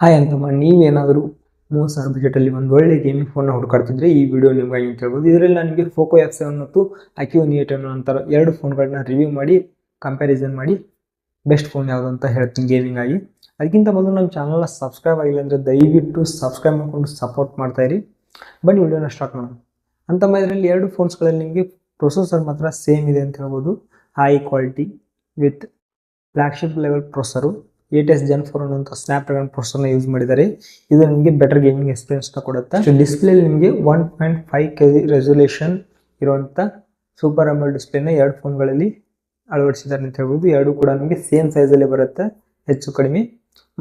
Hi ಅಂತಮ್ಮ, ನೀವೇನಾದರೂ 30,000 ಬಜೆಟಲ್ಲಿ ಒಂದು ಒಳ್ಳೆ ಗೇಮಿಂಗ್ ಫೋನ್ನ ಹುಡುಕಾಡ್ತಿದ್ರೆ ಈ ವಿಡಿಯೋ ನಿಮಗಾಗಿ ಅಂತ ಹೇಳ್ಬೋದು. ಇದರಲ್ಲಿ ನನಗೆ ಪೋಕೋ F7 ಮತ್ತು IQ Neo10 ಅಂತರ ಎರಡು ಫೋನ್ಗಳನ್ನ ರಿವ್ಯೂ ಮಾಡಿ ಕಂಪ್ಯಾರಿಸನ್ ಮಾಡಿ ಬೆಸ್ಟ್ ಫೋನ್ ಯಾವುದು ಅಂತ ಹೇಳ್ತೀನಿ ಗೇಮಿಂಗ್ ಆಗಿ. ಅದಕ್ಕಿಂತ ಮೊದಲು ನಮ್ಮ ಚಾನಲ್ನ ಸಬ್ಸ್ಕ್ರೈಬ್ ಆಗಿಲ್ಲ ಅಂದರೆ ದಯವಿಟ್ಟು ಸಬ್ಸ್ಕ್ರೈಬ್ ಮಾಡಿಕೊಂಡು ಸಪೋರ್ಟ್ ಮಾಡ್ತಾಯಿರಿ. ಬನ್ನಿ ವಿಡಿಯೋನ ಸ್ಟಾರ್ಟ್ ಮಾಡೋಣ. ಅಂತಮ್ಮ, ಇದರಲ್ಲಿ ಎರಡು ಫೋನ್ಸ್ಗಳಲ್ಲಿ ನಿಮಗೆ ಪ್ರೊಸೆಸರ್ ಮಾತ್ರ ಸೇಮ್ ಇದೆ ಅಂತ ಹೇಳ್ಬೋದು. High quality with flagship level processor A10 Gen 4 ಅನ್ನುವಂಥ ಸ್ನ್ಯಾಪ್ಡ್ರ್ಯಾಗನ್ ಪ್ರೊಸೆಸರ್ನ ಯೂಸ್ ಮಾಡಿದ್ದಾರೆ. ಇದು ನಿಮಗೆ ಬೆಟರ್ ಗೇಮಿಂಗ್ ಎಕ್ಸ್ಪೀರಿಯನ್ಸ್ನ ಕೊಡುತ್ತೆ. ಡಿಸ್ಪ್ಲೇ ನಿಮಗೆ 1.5 kb ರೆಸೊಲ್ಯೂಷನ್ ಇರುವಂಥ ಸೂಪರ್ AMOLED ಡಿಸ್ಪ್ಲೇನ ಎರಡು ಫೋನ್ಗಳಲ್ಲಿ ಅಳವಡಿಸಿದ್ದಾರೆ ಅಂತ ಹೇಳ್ಬೋದು. ಎರಡು ಕೂಡ ನಿಮಗೆ ಸೇಮ್ ಸೈಜಲ್ಲಿ ಬರುತ್ತೆ, ಹೆಚ್ಚು ಕಡಿಮೆ.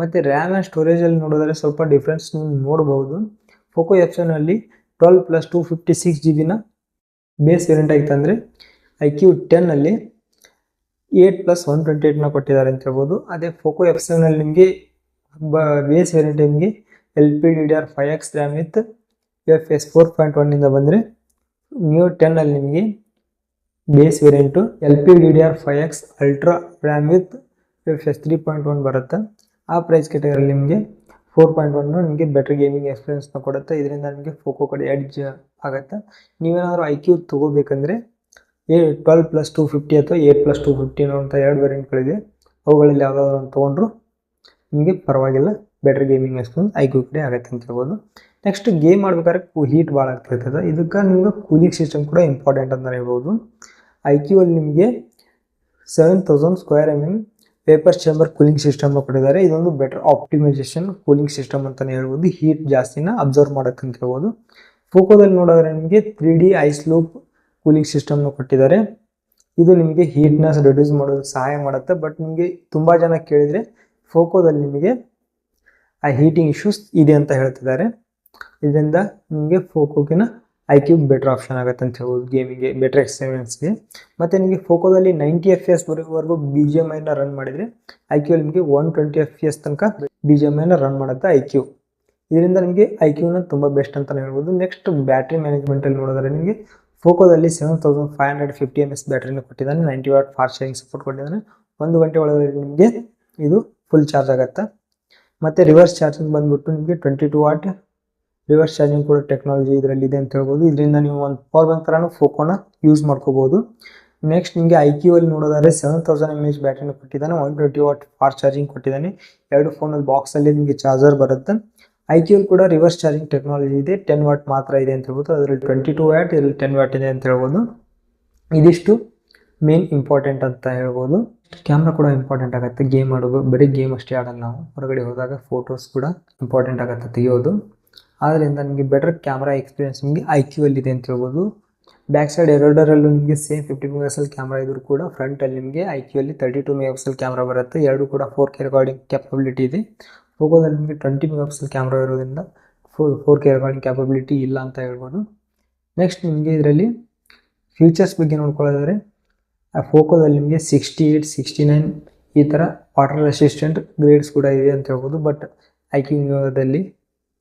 ಮತ್ತು ರ್ಯಾಮ್ ಆ್ಯಂಡ್ ಸ್ಟೋರೇಜಲ್ಲಿ ನೋಡಿದ್ರೆ ಸ್ವಲ್ಪ ಡಿಫ್ರೆನ್ಸ್ ನೀವು ನೋಡಬಹುದು. ಪೋಕೋ F7 ಅಲ್ಲಿ 12 + 256 GB ಬೇಸ್ ವೇರಿಯಂಟ್ ಆಗಿತ್ತು. ಅಂದರೆ IQ10 ಅಲ್ಲಿ 8 + 128ನ ಕೊಟ್ಟಿದ್ದಾರೆ ಅಂತ ಹೇಳ್ಬೋದು. ಅದೇ ಪೋಕೋ F7 ಅಲ್ಲಿ ನಿಮಗೆ ಬೇಸ್ ವೇರಿಯಂಟ್ ನಿಮಗೆ LPDDR5X ರ್ಯಾಮ್ ವಿತ್ UFS 4.1 ಬಂದರೆ Neo10 ಅಲ್ಲಿ ನಿಮಗೆ base variant LPDDR5X ultra RAM with UFS 3.1 ಬರುತ್ತೆ. ಆ ಪ್ರೈಸ್ ಕ್ಯಾಟಗರಿಯಲ್ಲಿ ನಿಮಗೆ 4.1 ನಿಮಗೆ ಬೆಟರ್ ಗೇಮಿಂಗ್ ಎಕ್ಸ್ಪೀರಿಯನ್ಸ್ನ ಕೊಡುತ್ತೆ. ಇದರಿಂದ ನಿಮಗೆ ಪೋಕೋ ಕಡೆ ಎಡ್ಜ್ ಆಗುತ್ತೆ. ನೀವೇನಾದರೂ IQ ತೊಗೋಬೇಕಂದ್ರೆ 12 + 250 ಅಥವಾ 8 + 250 ಅಂತ ಎರಡು ವೇರಿಯಂಟ್ಗಳಿದೆ. ಅವುಗಳಲ್ಲಿ ಯಾವುದಾದ್ರು ಒಂದು ತೊಗೊಂಡ್ರು ನಿಮಗೆ ಪರವಾಗಿಲ್ಲ, ಬೆಟರ್ ಗೇಮಿಂಗ್ ಎಕ್ಸ್ಪೀರಿಯನ್ಸ್ IQ ಕಡೆ ಆಗುತ್ತೆ ಅಂತ ಹೇಳ್ಬೋದು. ನೆಕ್ಸ್ಟ್, ಗೇಮ್ ಮಾಡ್ಬೇಕಾದ್ರೆ ಹೀಟ್ ಭಾಳ ಆಗ್ತಿರ್ತದೆ. ಇದಕ್ಕೆ ನಿಮ್ಗೆ ಕೂಲಿಂಗ್ ಸಿಸ್ಟಮ್ ಕೂಡ ಇಂಪಾರ್ಟೆಂಟ್ ಅಂತ ಹೇಳ್ಬೋದು. IQ ಅಲ್ಲಿ ನಿಮಗೆ 7000 square mm paper chamber cooling ಸಿಸ್ಟಮ್ನ ಕೊಟ್ಟಿದ್ದಾರೆ. ಇದೊಂದು ಬೆಟರ್ ಆಪ್ಟಿಮೈಸೇಷನ್ ಕೂಲಿಂಗ್ ಸಿಸ್ಟಮ್ ಅಂತಲೇ ಹೇಳ್ಬೋದು. ಹೀಟ್ ಜಾಸ್ತಿನ ಅಬ್ಸರ್ವ್ ಮಾಡೋಕ್ಕೆ ಅಂತ ಹೇಳ್ಬೋದು. ಪೋಕೋದಲ್ಲಿ ನೋಡಿದ್ರೆ ನಿಮಗೆ 3D ಐಸ್ ಲೂಪ್ ಕೂಲಿಂಗ್ ಸಿಸ್ಟಮ್ನ ಕೊಟ್ಟಿದ್ದಾರೆ. ಇದು ನಿಮಗೆ ಹೀಟ್ನೆಸ್ ರಿಡ್ಯೂಸ್ ಮಾಡೋದಕ್ಕೆ ಸಹಾಯ ಮಾಡುತ್ತೆ. ಬಟ್ ನಿಮಗೆ ತುಂಬ ಜನ ಕೇಳಿದರೆ ಪೋಕೋದಲ್ಲಿ ನಿಮಗೆ ಆ ಹೀಟಿಂಗ್ ಇಶ್ಯೂಸ್ ಇದೆ ಅಂತ ಹೇಳ್ತಿದ್ದಾರೆ. ಇದರಿಂದ ನಿಮಗೆ ಪೋಕೋಗಿನ IQ ಬೆಟರ್ ಆಪ್ಷನ್ ಆಗುತ್ತೆ ಅಂತ ಹೇಳ್ಬೋದು ಗೇಮಿಂಗ್ಗೆ, ಬೆಟರ್ ಎಕ್ಸ್ಪೀರಿಯನ್ಸ್ಗೆ. ಮತ್ತು ನಿಮಗೆ ಪೋಕೋದಲ್ಲಿ 90 FPS ವರೆಗೂ BGMIನ ರನ್ ಮಾಡಿದರೆ IQ ಅಲ್ಲಿ ನಿಮಗೆ 120 FPS ತನಕ BGMIನ ರನ್ ಮಾಡುತ್ತೆ IQ. ಇದರಿಂದ ನಿಮಗೆ IQನ ತುಂಬ ಬೆಸ್ಟ್ ಅಂತಲೇ ಹೇಳ್ಬೋದು. ನೆಕ್ಸ್ಟ್, ಬ್ಯಾಟ್ರಿ ಮ್ಯಾನೇಜ್ಮೆಂಟಲ್ಲಿ ನೋಡಿದ್ರೆ ನಿಮಗೆ ಪೋಕೋದಲ್ಲಿ 7550 mAh ಬ್ಯಾಟ್ರಿನ ಕೊಟ್ಟಿದ್ದಾನೆ. 90 ವಾಟ್ ಫಾಸ್ಟ್ ಚಾರ್ಜಿಂಗ್ ಸಪೋರ್ಟ್ ಕೊಟ್ಟಿದ್ದಾನೆ. 1 ಗಂಟೆ ಒಳಗಡೆ ನಿಮಗೆ ಇದು ಫುಲ್ ಚಾರ್ಜ್ ಆಗುತ್ತೆ. ಮತ್ತು ರಿವರ್ಸ್ ಚಾರ್ಜಿಂಗ್ ಬಂದುಬಿಟ್ಟು ನಿಮಗೆ 22 ವಾಟ್ ರಿವರ್ಸ್ ಚಾರ್ಜಿಂಗ್ ಕೂಡ ಟೆಕ್ನಾಲಜಿ ಇದರಲ್ಲಿ ಇದೆ ಅಂತ ಹೇಳ್ಬೋದು. ಇದರಿಂದ ನೀವು ಒಂದು ಪವರ್ ಬ್ಯಾಂಕ್ ಥರನೂ ಪೋಕೋನ ಯೂಸ್ ಮಾಡ್ಕೋಬೋದು. ನೆಕ್ಸ್ಟ್, ನಿಮಗೆ IQ ಅಲ್ಲಿ ನೋಡೋದಾದ್ರೆ 7000 mAh ಬ್ಯಾಟ್ರಿನ ಕೊಟ್ಟಿದ್ದಾನೆ. 120 ವಾಟ್ ಫಾಸ್ಟ್ ಚಾರ್ಜಿಂಗ್ ಕೊಟ್ಟಿದ್ದಾನೆ. ಎರಡು ಫೋನಲ್ಲಿ ಬಾಕ್ಸಲ್ಲಿ ನಿಮಗೆ ಚಾರ್ಜರ್ ಬರುತ್ತೆ. IQ ಅಲ್ಲಿ ಕೂಡ ರಿವರ್ಸ್ ಚಾರ್ಜಿಂಗ್ ಟೆಕ್ನಾಲಜಿ ಇದೆ. 10 ವಾಟ್ ಮಾತ್ರ ಇದೆ ಅಂತ ಹೇಳ್ಬೋದು. ಅದರಲ್ಲಿ 22 ವಾಟ್, ಇದರಲ್ಲಿ 10 ವಾಟ್ ಇದೆ ಅಂತ ಹೇಳ್ಬೋದು. ಇದಿಷ್ಟು ಮೇನ್ ಇಂಪಾರ್ಟೆಂಟ್ ಅಂತ ಹೇಳ್ಬೋದು. ಕ್ಯಾಮ್ರಾ ಕೂಡ ಇಂಪಾರ್ಟೆಂಟ್ ಆಗುತ್ತೆ. ಗೇಮ್ ಆಡೋದು ಬರೀ ಗೇಮ್ ಅಷ್ಟೇ ಆಡೋಲ್ಲ ನಾವು, ಹೊರಗಡೆ ಹೋದಾಗ ಫೋಟೋಸ್ ಕೂಡ ಇಂಪಾರ್ಟೆಂಟ್ ಆಗುತ್ತೆ ತೆಗೆಯೋದು. ಆದ್ದರಿಂದ ನಿಮಗೆ ಬೆಟರ್ ಕ್ಯಾಮ್ರಾ ಎಕ್ಸ್ಪೀರಿಯನ್ಸ್ ನಿಮಗೆ IQ ಅಲ್ಲಿ ಇದೆ ಅಂತ ಹೇಳ್ಬೋದು. ಬ್ಯಾಕ್ ಸೈಡ್ ಎರಡರಲ್ಲೂ ನಿಮಗೆ ಸೇಮ್ 50 MP ಕ್ಯಾಮ್ರಾ ಇದ್ರೂ ಕೂಡ ಫ್ರಂಟಲ್ಲಿ ನಿಮಗೆ IQ ಅಲ್ಲಿ 32 MP ಕ್ಯಾಮ್ರಾ ಬರುತ್ತೆ. ಎರಡು ಕೂಡ 4K ರೆಕಾರ್ಡಿಂಗ್ ಕ್ಯಾಪಬಿಲಿಟಿ ಇದೆ. ಪೋಕೋದಲ್ಲಿ ನಿಮಗೆ 20 MP ಕ್ಯಾಮ್ರಾ ಇರೋದ್ರಿಂದ 4K ರೆಕಾರ್ಡಿಂಗ್ ಕ್ಯಾಪಬಿಲಿಟಿ ಇಲ್ಲ ಅಂತ ಹೇಳ್ಬೋದು. ನೆಕ್ಸ್ಟ್, ನಿಮಗೆ ಇದರಲ್ಲಿ ಫೀಚರ್ಸ್ ಬಗ್ಗೆ ನೋಡ್ಕೊಳ್ಳೋದಾದರೆ ಆ ಪೋಕೋದಲ್ಲಿ ನಿಮಗೆ 68, 69 ಈ ಥರ ವಾಟರ್ ರೆಸಿಸ್ಟೆಂಟ್ ಗ್ರೇಡ್ಸ್ ಕೂಡ ಇದೆ ಅಂತ ಹೇಳ್ಬೋದು. ಬಟ್ IQ Neoದಲ್ಲಿ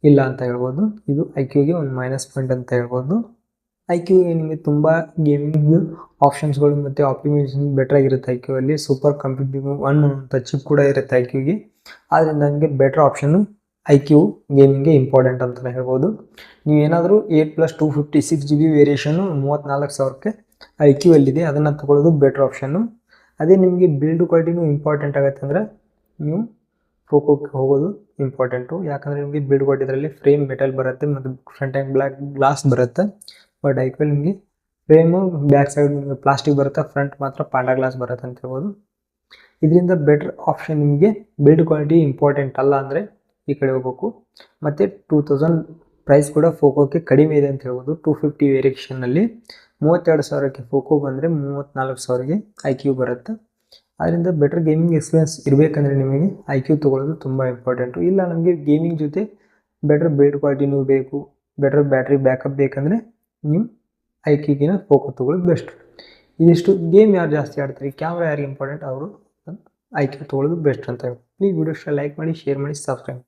ಇಲ್ಲ ಅಂತ ಹೇಳ್ಬೋದು. ಇದು IQಗೆ ಒಂದು ಮೈನಸ್ ಪಾಯಿಂಟ್ ಅಂತ ಹೇಳ್ಬೋದು. IQಗೆ ನಿಮಗೆ ತುಂಬ ಗೇಮಿಂಗ್ ಆಪ್ಷನ್ಸ್ಗಳು ಮತ್ತು ಆಪ್ಟಿಮೈಸೇಷನ್ ಬೆಟರ್ ಆಗಿರುತ್ತೆ. IQ ಅಲ್ಲಿ ಸೂಪರ್ ಕಂಪ್ಯೂಟಿಂಗ್ 1 ಅಂತ ಚಿಪ್ ಕೂಡ ಇರುತ್ತೆ IQಗೆ. ಆದ್ದರಿಂದ ನನಗೆ ಬೆಟರ್ ಆಪ್ಷನ್ನು IQ ಗೇಮಿಂಗ್ಗೆ ಇಂಪಾರ್ಟೆಂಟ್ ಅಂತಲೇ ಹೇಳ್ಬೋದು. ನೀವೇನಾದರೂ 8 + 256 GB ವೇರಿಯೇಷನ್ನು 34,000ಕ್ಕೆ IQ ಅಲ್ಲಿದೆ, ಅದನ್ನು ತೊಗೊಳ್ಳೋದು ಬೆಟರ್ ಆಪ್ಷನ್ನು. ಅದೇ ನಿಮಗೆ ಬಿಲ್ಡ್ ಕ್ವಾಲಿಟಿನೂ ಇಂಪಾರ್ಟೆಂಟ್ ಆಗುತ್ತೆ ಅಂದರೆ ನೀವು ಪೋಕೋಕ್ಕೆ ಹೋಗೋದು ಇಂಪಾರ್ಟೆಂಟು. ಯಾಕಂದರೆ ನಿಮಗೆ ಬಿಲ್ಡ್ ಕ್ವಾಲಿಟಿ ಇದರಲ್ಲಿ ಫ್ರೇಮ್ ಮೆಟಲ್ ಬರುತ್ತೆ ಮತ್ತು ಫ್ರಂಟ್ ಆ್ಯಂಡ್ ಬ್ಲ್ಯಾಕ್ ಗ್ಲಾಸ್ ಬರುತ್ತೆ. ಬಟ್ IQ ಅಲ್ಲಿ ನಿಮಗೆ ಫ್ರೇಮು ಬ್ಯಾಕ್ ಸೈಡ್ ನಿಮಗೆ ಪ್ಲಾಸ್ಟಿಕ್ ಬರುತ್ತೆ, ಫ್ರಂಟ್ ಮಾತ್ರ ಪಾಂಡಾ ಗ್ಲಾಸ್ ಬರುತ್ತೆ ಅಂತ ಹೇಳ್ಬೋದು. ಇದರಿಂದ ಬೆಟರ್ ಆಪ್ಷನ್. ನಿಮಗೆ ಬಿಲ್ಡ್ ಕ್ವಾಲಿಟಿ ಇಂಪಾರ್ಟೆಂಟ್ ಅಲ್ಲ ಅಂದರೆ ಈ ಕಡೆ ಹೋಗಬೇಕು. ಮತ್ತು 2000 ಪ್ರೈಸ್ ಕೂಡ ಪೋಕೋಕ್ಕೆ ಕಡಿಮೆ ಇದೆ ಅಂತ ಹೇಳ್ಬೋದು. 250 ವೇರಿಯೇಷನ್ನಲ್ಲಿ 32,000ಕ್ಕೆ ಪೋಕೋ ಬಂದರೆ 34,000ಗೆ IQ ಬರುತ್ತೆ. ಅದರಿಂದ ಬೆಟರ್ ಗೇಮಿಂಗ್ ಎಕ್ಸ್ಪೀರಿಯನ್ಸ್ ಇರಬೇಕಂದ್ರೆ ನಿಮಗೆ IQ ತೊಗೊಳ್ಳೋದು ತುಂಬ ಇಂಪಾರ್ಟೆಂಟು. ಇಲ್ಲ ನಮಗೆ ಗೇಮಿಂಗ್ ಜೊತೆ ಬೆಟರ್ ಬಿಲ್ಡ್ ಕ್ವಾಲಿಟಿನೂ ಬೇಕು, ಬೆಟರ್ ಬ್ಯಾಟ್ರಿ ಬ್ಯಾಕಪ್ ಬೇಕಂದರೆ ನೀವು IQಗಿನ ಪೋಕೋ ತೊಗೊಳ್ಳೋದು ಬೆಸ್ಟ್. ಇದಿಷ್ಟು ಗೇಮ್ ಯಾರು ಜಾಸ್ತಿ ಆಡ್ತಾರೆ, ಕ್ಯಾಮ್ರಾ ಯಾರಿಗೆ ಇಂಪಾರ್ಟೆಂಟ್ ಅವರು IQ ತೊಗೊಳ್ಳೋದು ಬೆಸ್ಟ್ ಅಂತ ಹೇಳ್ಬೋದು. ಪ್ಲೀಸ್ ವಿಡಿಯೋ ಲೈಕ್ ಮಾಡಿ, ಶೇರ್ ಮಾಡಿ, ಸಬ್ಸ್ಕ್ರೈಬ್.